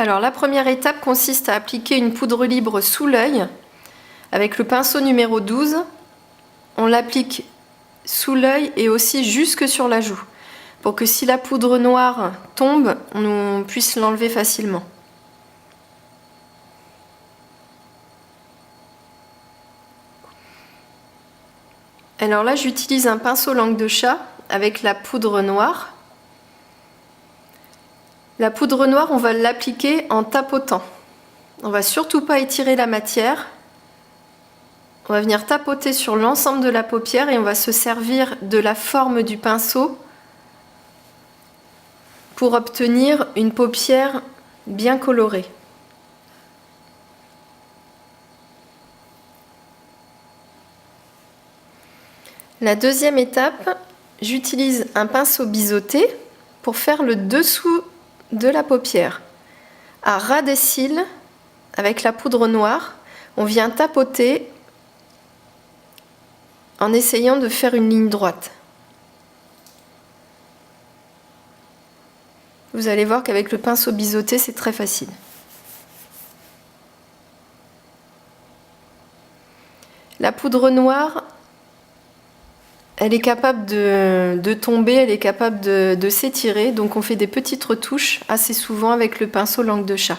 Alors la première étape consiste à appliquer une poudre libre sous l'œil avec le pinceau numéro 12. On l'applique sous l'œil et aussi jusque sur la joue pour que si la poudre noire tombe, on puisse l'enlever facilement. Alors là, j'utilise un pinceau langue de chat avec la poudre noire. La poudre noire, on va l'appliquer en tapotant. On va surtout pas étirer la matière. On va venir tapoter sur l'ensemble de la paupière et on va se servir de la forme du pinceau pour obtenir une paupière bien colorée. La deuxième étape, j'utilise un pinceau biseauté pour faire le dessous de la paupière. À ras des cils, avec la poudre noire, on vient tapoter en essayant de faire une ligne droite. Vous allez voir qu'avec le pinceau biseauté, c'est très facile. La poudre noire, elle est capable de tomber, elle est capable de s'étirer, donc on fait des petites retouches assez souvent avec le pinceau langue de chat.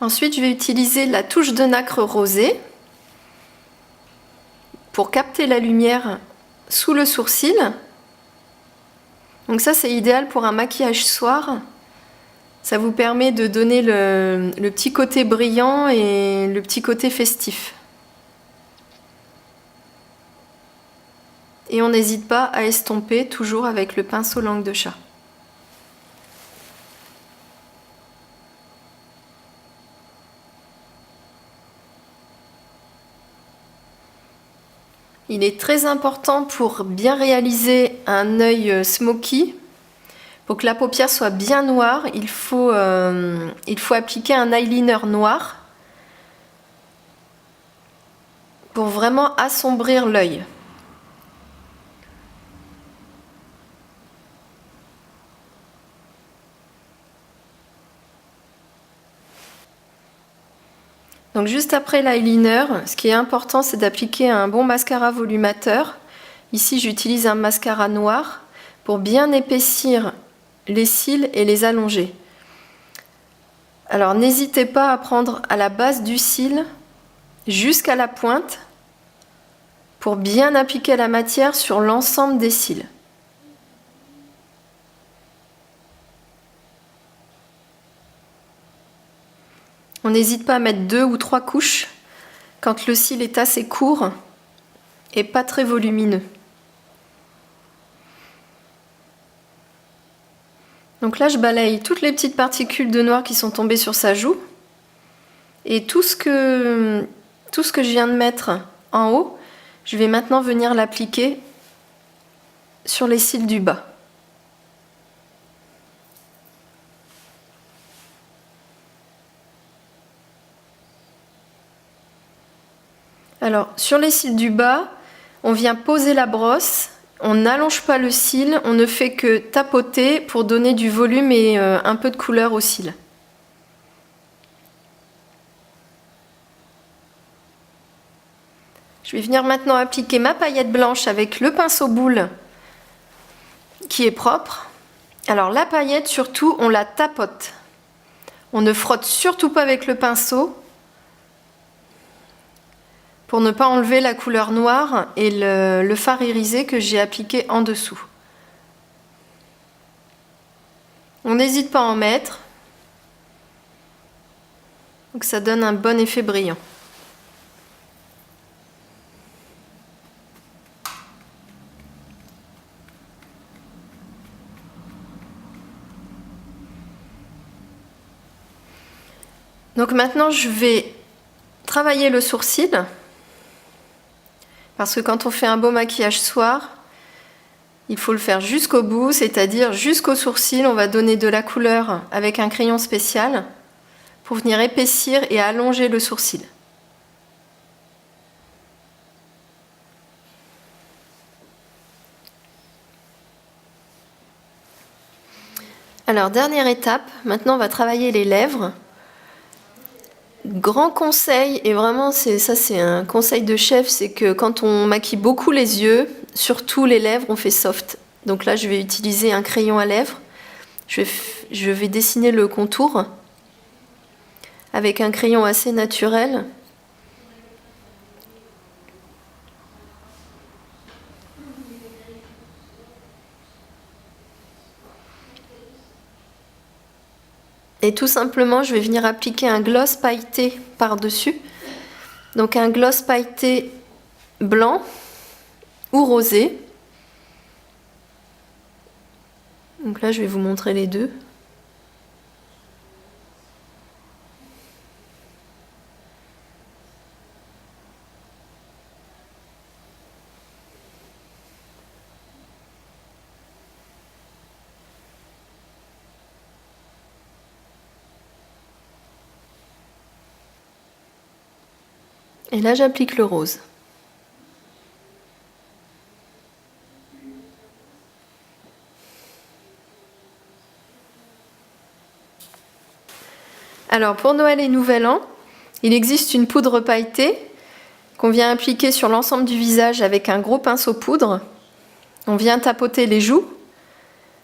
Ensuite, je vais utiliser la touche de nacre rosée pour capter la lumière sous le sourcil. Donc ça, c'est idéal pour un maquillage soir. Ça vous permet de donner le petit côté brillant et le petit côté festif. Et on n'hésite pas à estomper, toujours avec le pinceau langue de chat. Il est très important pour bien réaliser un œil smoky. Pour que la paupière soit bien noire, il faut appliquer un eyeliner noir pour vraiment assombrir l'œil. Donc juste après l'eyeliner, ce qui est important, c'est d'appliquer un bon mascara volumateur. Ici, j'utilise un mascara noir pour bien épaissir les cils et les allonger. Alors n'hésitez pas à prendre à la base du cil jusqu'à la pointe pour bien appliquer la matière sur l'ensemble des cils. On n'hésite pas à mettre 2 ou 3 couches quand le cil est assez court et pas très volumineux. Donc là, je balaye toutes les petites particules de noir qui sont tombées sur sa joue. Et tout ce que je viens de mettre en haut, je vais maintenant venir l'appliquer sur les cils du bas. Alors, sur les cils du bas, on vient poser la brosse, on n'allonge pas le cil, on ne fait que tapoter pour donner du volume et un peu de couleur au cil. Je vais venir maintenant appliquer ma paillette blanche avec le pinceau boule qui est propre. Alors la paillette, surtout, on la tapote. On ne frotte surtout pas avec le pinceau pour ne pas enlever la couleur noire et le fard irisé que j'ai appliqué en dessous. On n'hésite pas à en mettre, donc ça donne un bon effet brillant. Donc maintenant je vais travailler le sourcil. Parce que quand on fait un beau maquillage soir, il faut le faire jusqu'au bout, c'est-à-dire jusqu'au sourcil. On va donner de la couleur avec un crayon spécial pour venir épaissir et allonger le sourcil. Alors, dernière étape, maintenant on va travailler les lèvres. Grand conseil, et vraiment c'est un conseil de chef, c'est que quand on maquille beaucoup les yeux, surtout les lèvres, on fait soft. Donc là je vais utiliser un crayon à lèvres. Je vais dessiner le contour avec un crayon assez naturel. Et tout simplement, je vais venir appliquer un gloss pailleté par-dessus. Donc un gloss pailleté blanc ou rosé. Donc là, je vais vous montrer les deux. Et là, j'applique le rose. Alors, pour Noël et Nouvel An, il existe une poudre pailletée qu'on vient appliquer sur l'ensemble du visage avec un gros pinceau poudre. On vient tapoter les joues.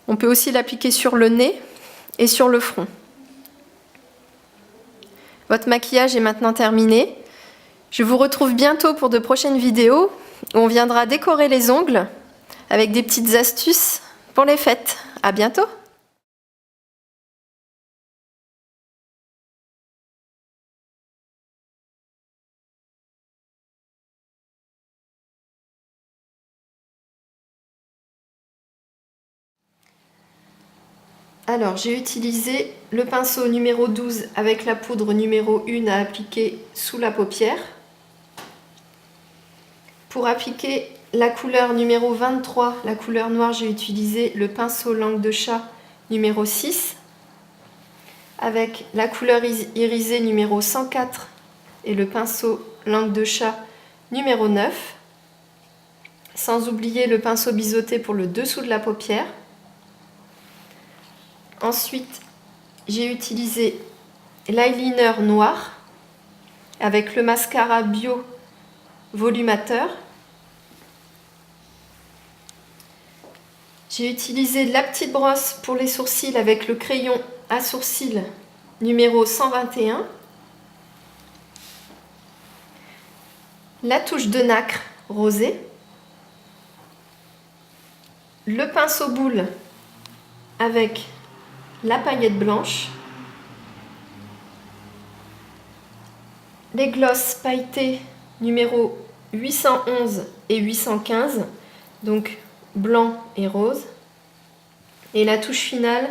On peut aussi l'appliquer sur le nez et sur le front. Votre maquillage est maintenant terminé. Je vous retrouve bientôt pour de prochaines vidéos où on viendra décorer les ongles avec des petites astuces pour les fêtes. À bientôt! Alors, j'ai utilisé le pinceau numéro 12 avec la poudre numéro 1 à appliquer sous la paupière. Pour appliquer la couleur numéro 23, la couleur noire, j'ai utilisé le pinceau langue de chat numéro 6 avec la couleur irisée numéro 104 et le pinceau langue de chat numéro 9, sans oublier le pinceau biseauté pour le dessous de la paupière. Ensuite, j'ai utilisé l'eyeliner noir avec le mascara bio volumateur. J'ai utilisé la petite brosse pour les sourcils avec le crayon à sourcils numéro 121. La touche de nacre rosée. Le pinceau boule avec la paillette blanche. Les glosses pailletées numéro 811 et 815, donc blanc et rose. Et la touche finale,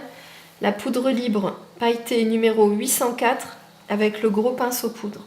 la poudre libre pailletée numéro 804 avec le gros pinceau poudre.